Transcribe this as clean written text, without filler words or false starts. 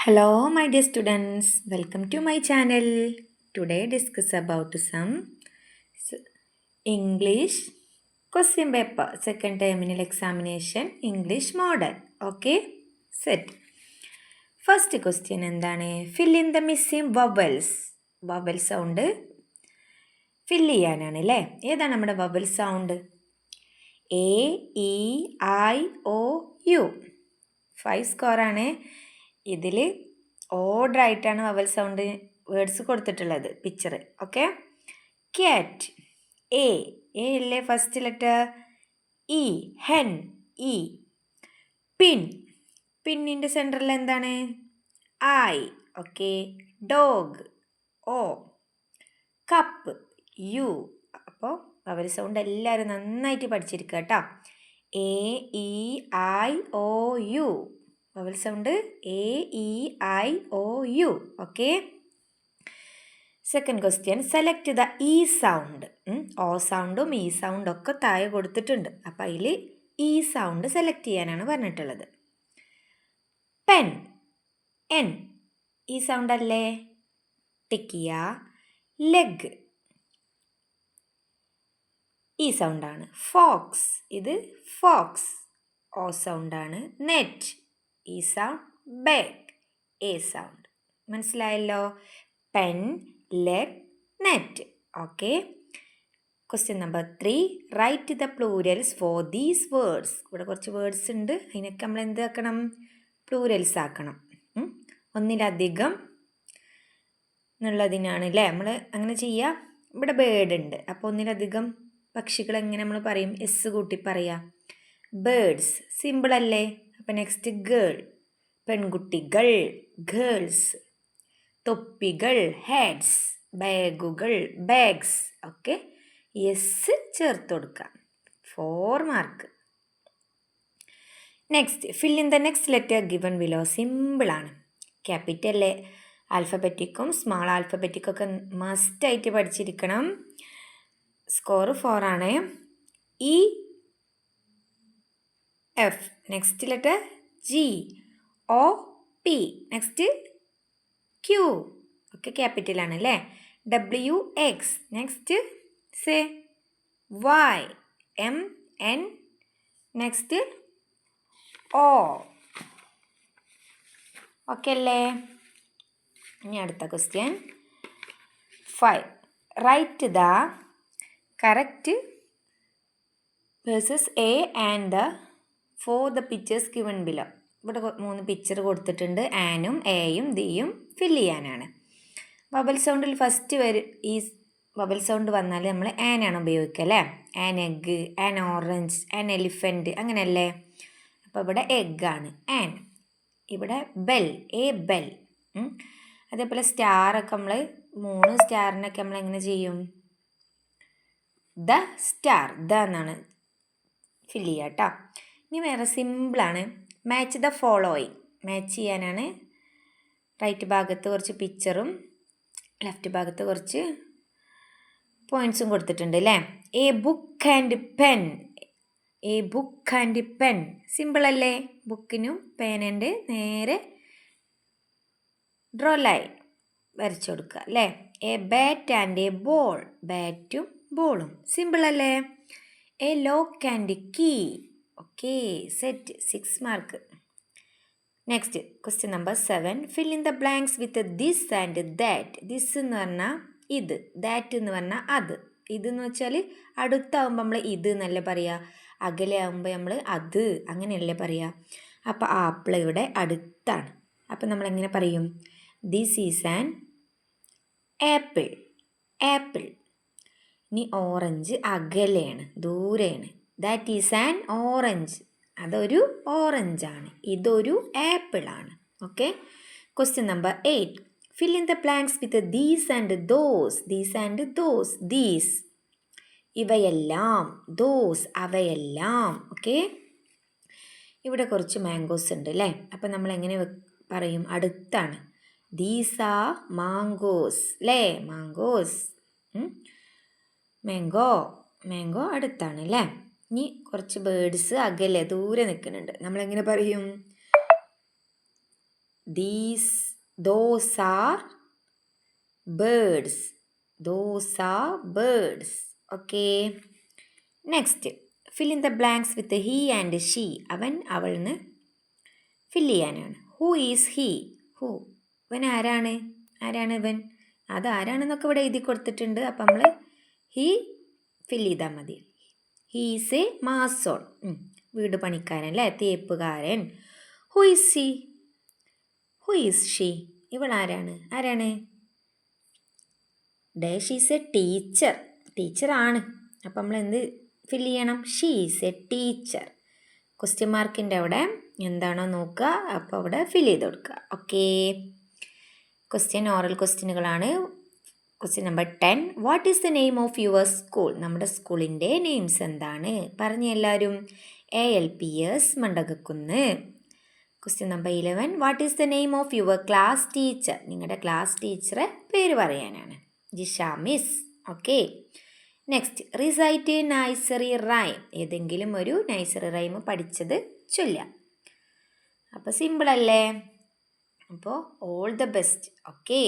Hello, my dear students. Welcome to my channel. Today discuss about some English question paper. Second terminal examination English model. Okay, set. First question എന്താണ്? Fill in the missing vowels. Vowel sound fill ചെയ്യാനാണ് അല്ലേ? ഏതാണ് നമ്മുടെ vowel sound? A, E, I, O, U. 5 score ആണ്. ഇതിൽ order ആയിട്ടാണ് vowel sound words കൊടുത്തിട്ടുള്ളത് picture. Okay, cat A അല്ലേ first letter. E hen E. പിന്നിൻ്റെ സെൻറ്ററിൽ എന്താണ്? I. Okay, dog O. Cup U. അപ്പോൾ വവൽ സൗണ്ട് എല്ലാവരും നന്നായിട്ട് പഠിച്ചിരിക്കുക കേട്ടോ. A E I O U. Vowel sound A E I O U. Okay, second question. Select the E sound. O സൗണ്ടും E സൗണ്ടും ഒക്കെ താഴെ കൊടുത്തിട്ടുണ്ട്. അപ്പം അതിൽ ഇ സൗണ്ട് സെലക്ട് ചെയ്യാനാണ് പറഞ്ഞിട്ടുള്ളത്. പെൻ എൻ ഈ സൗണ്ട് അല്ലേ? ടിക്കിയ. ലെഗ് ഈ സൗണ്ടാണ്. ഫോക്സ് ഇത് ഫോക്സ് ഓ സൗണ്ടാണ്. Net E sound. Bag A sound. മനസ്സിലായല്ലോ? Pen leg net. Okay, question number 3. Right the plurals for these words. ഇവിടെ കുറച്ച് വേർഡ്സ് ഉണ്ട്, അതിനൊക്കെ നമ്മൾ എന്താക്കണം? പ്ലൂരൽസ് ആക്കണം. ഒന്നിലധികം എന്നുള്ളതിനാണ് അല്ലേ നമ്മൾ അങ്ങനെ ചെയ്യുക. ഇവിടെ ബേർഡ് ഉണ്ട്, അപ്പോൾ ഒന്നിലധികം പക്ഷികൾ എങ്ങനെ നമ്മൾ പറയും? എസ് കൂട്ടി പറയാം. ബേർഡ്സ് സിമ്പിൾ അല്ലേ? അപ്പം നെക്സ്റ്റ് ഗേൾ പെൺകുട്ടികൾ ഗേൾസ്. തൊപ്പികൾ ഹെഡ്സ്. ബാഗുകൾ ബാഗ്സ്. ഓക്കെ, എസ് ചേർത്ത് കൊടുക്കാം. 4 mark. Next fill in the next letter given below. സിമ്പിളാണ്. ക്യാപിറ്റൽ ആൽഫബറ്റിക്കും സ്മാൾ ആൽഫബറ്റിക്കും ഒക്കെ മസ്റ്റായിട്ട് പഠിച്ചിരിക്കണം. സ്കോർ 4 ആണ്. E F. Next letter G O P. Next Q. ഒക്കെ ക്യാപിറ്റലാണ് അല്ലേ? W X. Next say Y M N. Next O. Okay അല്ലേ? ഇനി അടുത്ത question 5. Right the correct versus A and the for the pictures given below. ഇവിടെ 3 picture കൊടുത്തിട്ടുണ്ട്. ആനും എയും ദിയും fill ചെയ്യാനാണ്. വബൽ സൗണ്ടിൽ ഫസ്റ്റ് ഈ വബൽ സൗണ്ട് വന്നാൽ നമ്മൾ ആനാണ് ഉപയോഗിക്കുക അല്ലേ? An egg, an orange, an elephant അങ്ങനെയല്ലേ? അപ്പോൾ ഇവിടെ എഗ്ഗാണ് ആൻ. ഇവിടെ ബെൽ എ ബെൽ. അതേപോലെ സ്റ്റാറൊക്കെ നമ്മൾ 3 സ്റ്റാറിനൊക്കെ നമ്മൾ എങ്ങനെ ചെയ്യും? ദ സ്റ്റാർ ദ എന്നാണ് ഫില്ല് ചെയ്യുക കേട്ടോ. ഇനി വേറെ സിമ്പിളാണ്. Match the following. മാച്ച് ചെയ്യാനാണ്. റൈറ്റ് ഭാഗത്ത് കുറച്ച് പിക്ചറും ലെഫ്റ്റ് ഭാഗത്ത് കുറച്ച് പോയിൻറ്റ്സും കൊടുത്തിട്ടുണ്ട് അല്ലേ? A book and pen. A book and pen simple അല്ലേ? ബുക്കിനും പേനൻ്റെ നേരെ ഡ്രോ ലൈൻ വരച്ചു കൊടുക്കുക അല്ലേ? A bat and a ball. ബാറ്റും ബോളും സിമ്പിൾ അല്ലേ? A lock and key. Okay, set. 6 mark. Next question number 7. Fill in the blanks with this and that. This എന്ന് പറഞ്ഞാൽ ഇത്, ദാറ്റ് എന്ന് പറഞ്ഞാൽ അത്. ഇതെന്ന് വെച്ചാൽ അടുത്താവുമ്പോൾ നമ്മൾ ഇത് എന്നല്ലേ പറയുക, അകലെ ആകുമ്പോൾ നമ്മൾ അത് അങ്ങനെയല്ലേ പറയുക. അപ്പോൾ ആപ്പിൾ ഇവിടെ അടുത്താണ്. അപ്പോൾ നമ്മൾ എങ്ങനെ പറയും? This is an apple. Apple. ഇനി ഓറഞ്ച് അകലെയാണ്, ദൂരെയാണ്. That is an orange. അതൊരു ഓറഞ്ചാണ്. ഇതൊരു ആപ്പിളാണ്. Okay, question number 8. Fill in the blanks with these and those. These and those. These ഇവയെല്ലാം, ദോസ് അവയെല്ലാം. ഓക്കെ, ഇവിടെ കുറച്ച് മാംഗോസ് ഉണ്ട് അല്ലേ? അപ്പം നമ്മൾ എങ്ങനെ പറയും? അടുത്താണ്. ദീസ് ആർ മാംഗോസ് അല്ലേ? മാംഗോസ്. മാംഗോ മാംഗോ അടുത്താണ് അല്ലേ? ഇനി കുറച്ച് ബേർഡ്സ് അകലെ ദൂരെ നിൽക്കുന്നുണ്ട്. നമ്മളെങ്ങനെ പറയും? those are birds. Those are birds. Okay. Next, fill in the blanks with he and she. അവൻ അവൾ എന്ന് ഫിൽ ചെയ്യാനാണ്. Who is he? ഹൂ, ഇവൻ ആരാണ്? ആരാണ് ഇവൻ? അത് ആരാണെന്നൊക്കെ ഇവിടെ എഴുതി കൊടുത്തിട്ടുണ്ട്. അപ്പം നമ്മൾ ഹീ ഫിൽ ചെയ്താൽ മതി. He is a mason. വീട് പണിക്കാരൻ അല്ലേ, തേപ്പുകാരൻ. Who is she? Who is she? ഇവൾ ആരാണ്? ആരാണ്? Dash is a teacher. ടീച്ചറാണ്. അപ്പം നമ്മൾ എന്ത് ഫിൽ ചെയ്യണം? She is a teacher. Question മാർക്കിൻ്റെ അവിടെ എന്താണോ നോക്കുക, അപ്പോൾ അവിടെ ഫിൽ ചെയ്ത് കൊടുക്കുക. ഓക്കെ. ക്വസ്റ്റ്യൻ ഓറൽ ക്വസ്റ്റ്യനുകളാണ്. Question number 10. What is the name of your school? നമ്മുടെ സ്കൂളിൻ്റെ നെയിംസ് എന്താണ്? പറഞ്ഞ എല്ലാവരും. ALPS Mandakakkunnu. Question number 11. What is the name of your class teacher? നിങ്ങളുടെ ക്ലാസ് ടീച്ചറെ പേര് പറയാനാണ്. Jisha miss. Okay. Next, recite നൈസറി rhyme. ഏതെങ്കിലും ഒരു നൈസറി റൈം പഠിച്ചത് ചൊല്ലാം. അപ്പോൾ സിമ്പിൾ അല്ലേ? അപ്പോൾ ഓൾ ദ ബെസ്റ്റ്. ഓക്കെ.